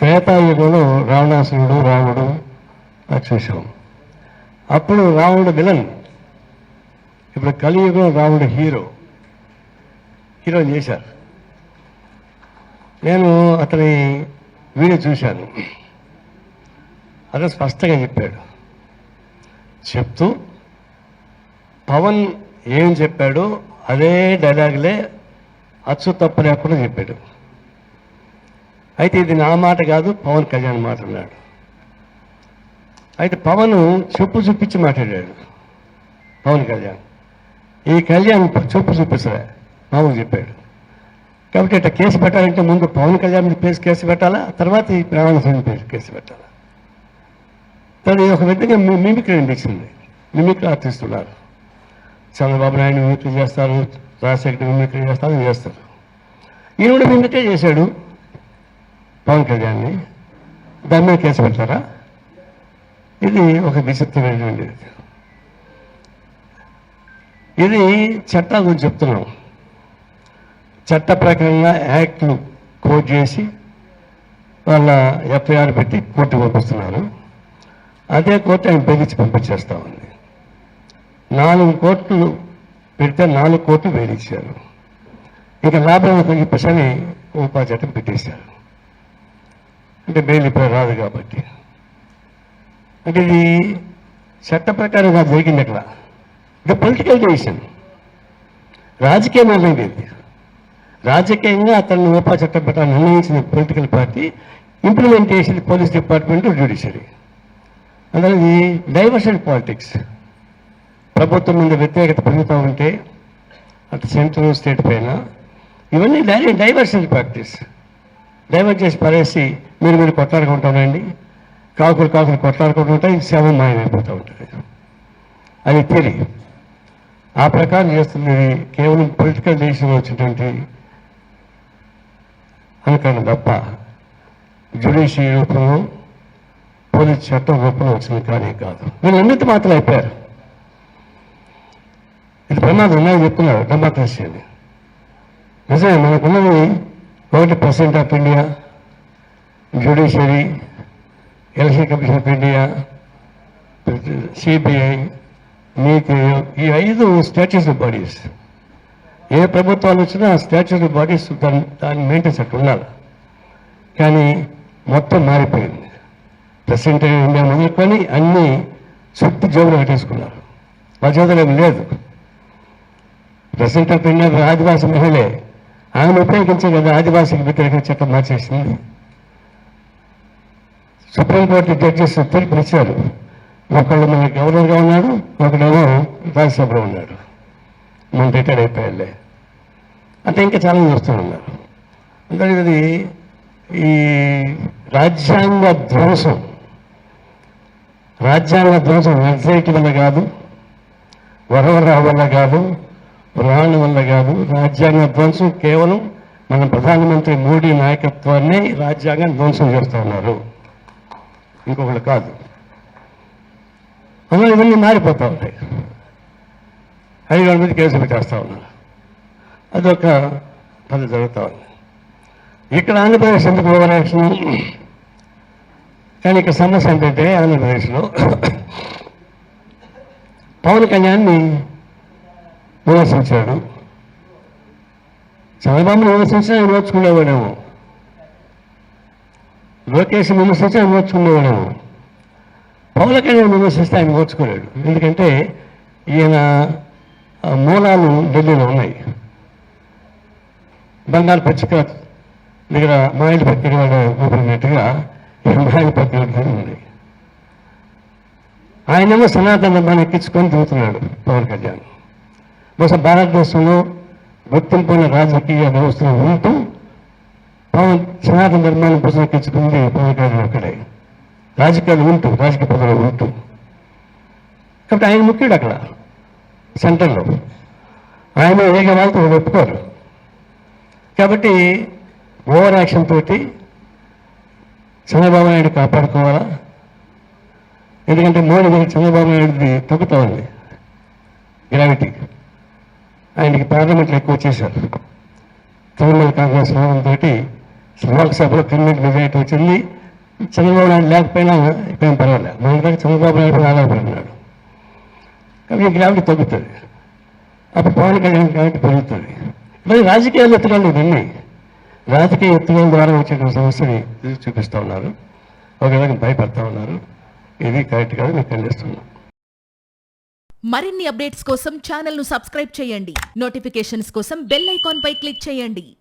త్రేతాయుగంలో రావణాసురుడు రాముడు చూసాం. అప్పుడు రావణుడు విలన్, ఇప్పుడు కలియుగం రాముడు హీరో చేశారు. నేను అతని వీడియో చూశాను. అతను స్పష్టంగా చెప్పాడు. చెప్తూ పవన్ ఏం చెప్పాడో అదే డైలాగులే అచ్చు తప్పు లేకుండా చెప్పాడు. అయితే ఇది నా మాట కాదు, పవన్ కళ్యాణ్ మాట అన్నాడు. అయితే పవన్ చెప్పు చూపించి మాట్లాడాడు. పవన్ కళ్యాణ్ ఈ కళ్యాణ్ చెప్పు చూపిస్తారా మామూలు చెప్పాడు. కాబట్టి ఇట్లా కేసు పెట్టాలంటే ముందు పవన్ కళ్యాణ్ కేసు పెట్టాలా, తర్వాత ఈ ప్రాణాల కేసు పెట్టాలా. తను ఒక విధంగా మిమిక్రీ అనిపించింది. మిమిక్రీ ఆర్టిస్తున్నారు. చంద్రబాబు నాయుడు మిమిక్రీ చేస్తారు, రాజశేఖర్ మిమిక్రీ చేస్తారు. ఈయన కూడా మిమిక్రీ చేశాడు పవన్ కళ్యాణ్ని. దాని మీద కేసు పెట్టారా? ఇది ఒక విచిత్రమైనటువంటి ఇది చట్టాల గురించి చెప్తున్నాం. చట్ట ప్రకారంగా యాక్ట్లు కోట్ చేసి వాళ్ళ ఎఫ్ఐఆర్ పెట్టి కోర్టు పంపిస్తున్నారు. అదే కోర్టు ఆయన బెదిరించి పంపించేస్తా ఉంది. 4 కోర్టులు పెడితే 4 కోర్టులు వేడిచ్చారు. ఇక లాభం చెప్పేసని ఉపాధి చట్టం పెట్టేశారు. అంటే బెయిల్ ఇప్పుడు రాదు కాబట్టి. అంటే ఇది చట్ట ప్రకారంగా జరిగింది. అట్లా ఇది పొలిటికల్ డెసిషన్, రాజకీయ నిర్ణయం. ఇది రాజకీయంగా అతన్ని ఉపా చట్టం పెట్టాలని నిర్ణయించిన political party, implementation police department, judiciary. అందులో ఇది డైవర్షన్ పాలిటిక్స్. ప్రభుత్వం మీద వ్యతిరేకత పెరుగుతూ ఉంటే అటు సెంట్రల్ స్టేట్ పైన ఇవన్నీ డైవర్షన్ ప్రాక్టీస్. డైవర్ట్ చేసి పడేసి మీరు కొట్లాడుకుంటానండి, కాకులు కొట్లాడుకుంటూ ఉంటాయి, శవం మాయమైపోతూ ఉంటుంది. అది థియరీ. ఆ ప్రకారం చేస్తుంది. కేవలం పొలిటికల్ డెసిషన్ వచ్చినటువంటి అనుకరణ తప్ప జ్యుడిషియరీ రూపంలో పోలీస్ చట్టం రూపంలో వచ్చింది కానీ కాదు. వీళ్ళన్నిటి మాత్రం అయిపోయారు. ఇది ప్రమాదం ఉన్నాయని చెప్తున్నారు డెమోక్రసీ అని. నిజమే, మనకున్నది ఒకటి president of India, judiciary, election commission of India, CBI, నీతి. ఈ 5 స్టాట్యూటరీ బాడీస్. ఏ ప్రభుత్వాలు వచ్చినా స్టాట్యూటరీ బాడీస్ దాన్ని మెయింటెన్స్ అట్లా ఉండాలి. కానీ మొత్తం మారిపోయింది. ప్రెసిడెంట్ ఆఫ్ ఇండియా మొదలుకొని అన్నీ చుట్టూ జోబులు కట్టేసుకున్నారు. వాళ్ళ చేతులు ఏమి లేదు. ప్రెసిడెంట్ ఆఫ్ ఇండియా ఆదివాసీ మహిళే, ఆమెను ఉపయోగించే కదా ఆదివాసీకి వ్యతిరేక చట్టం మార్చేసింది. సుప్రీంకోర్టు జడ్జెస్ తీర్పు ఇచ్చారు. ఒకళ్ళు మన గవర్నర్గా ఉన్నాడు, ఒకడేమో రాజ్యసభలో ఉన్నాడు. మనం రిటైర్డ్ అయిపోయాలే అంటే ఇంకా చాలా చూస్తూ ఉన్నారు. అందుకని ఇది ఈ రాజ్యాంగ ధ్వంసం వెబ్సైట్ వల్ల కాదు, వరవరావు వల్ల కాదు, పురాణం వల్ల కాదు. రాజ్యాంగ ధ్వంసం కేవలం మన ప్రధానమంత్రి మోడీ నాయకత్వాన్ని రాజ్యాంగం ధ్వంసం చేస్తూ ఉన్నారు, ఇంకొకళ్ళు కాదు. అందులో ఇవన్నీ మారిపోతూ ఉంటాయి. హైదరాబాద్ మీద కేసు పెట్టేస్తూ ఉన్నారు. అదొక పని జరుగుతూ ఉంది. ఇక్కడ ఆంధ్రప్రదేశ్ ఎందుకు ఓవర్ యాక్షన్? కానీ ఇక్కడ సమస్య ఏంటంటే ఆంధ్రప్రదేశ్లో పవన్ కళ్యాణ్ని విమర్శించాడు. చంద్రబాబుని విమర్శించినా ఆయన ఓర్చుకునేవాడేమో, లోకేష్ విమర్శించి ఆయన ఓర్చుకునేవాడేమో. పవన్ కళ్యాణ్ విమర్శిస్తే ఆయన ఓర్చుకోలేడు. ఎందుకంటే ఈయన మూలాలు ఢిల్లీలో ఉన్నాయి. బంగారు పచ్చిక దగ్గర మాయిల పత్రిక ఊపినట్టుగా మాయిల పత్రిక ఉంది. ఆయనేమో సనాతన ధర్మాన్ని ఎక్కించుకొని తిరుగుతున్నాడు పవన్ కళ్యాణ్. బహుశా భారతదేశంలో గుర్తింపున్న రాజకీయ వ్యవస్థలో ఉంటూ సనాతన ధర్మాన్ని పుస్తకెక్కించుకుంది పవన్ కళ్యాణ్ అక్కడే. రాజకీయాలు ఉంటూ, రాజకీయ పదవులు ఉంటూ. కాబట్టి ఆయన ముఖ్యుడు అక్కడ సెంటర్లో. ఆయన ఏక వాళ్ళతో ఒప్పుకోరు. కాబట్టి ఓవర్ యాక్షన్ తోటి చంద్రబాబు నాయుడు కాపాడుకోవాలా. ఎందుకంటే మోడీ గారి చంద్రబాబు నాయుడుది తగ్గుతూ ఉంది గ్రావిటీ. ఆయనకి పార్లమెంట్లో ఎక్కువ వచ్చేశారు. తృణమూల్ కాంగ్రెస్ రావడంతో సభకు సభలో కమ్యూనిటీ మెజారిటీ వచ్చింది. చంద్రబాబు నాయుడు లేకపోయినా ఇప్పుడేం పర్వాలేదు. మన దగ్గర చంద్రబాబు నాయుడు ఆధారపడుతున్నాడు కాబట్టి గ్రావిటీ తగ్గుతుంది. అప్పుడు పవన్ కళ్యాణ్ గ్రావిటీ పెరుగుతుంది. మరి రాజకీయాలు ఎత్తుగడలు ఇవన్నీ రాజకీయ ఎత్తుగడల ద్వారా వచ్చే సమస్యని చూపిస్తూ ఉన్నారు. ఒక విధంగా భయపడతా ఉన్నారు. ఇది కరెక్ట్ కాదు, మీకు ఖండిస్తున్నాను. మరిన్ని అప్డేట్స్ కోసం ఛానల్ ను సబ్స్క్రైబ్ చేయండి. నోటిఫికేషన్స్ కోసం బెల్ ఐకాన్ పై క్లిక్ చేయండి.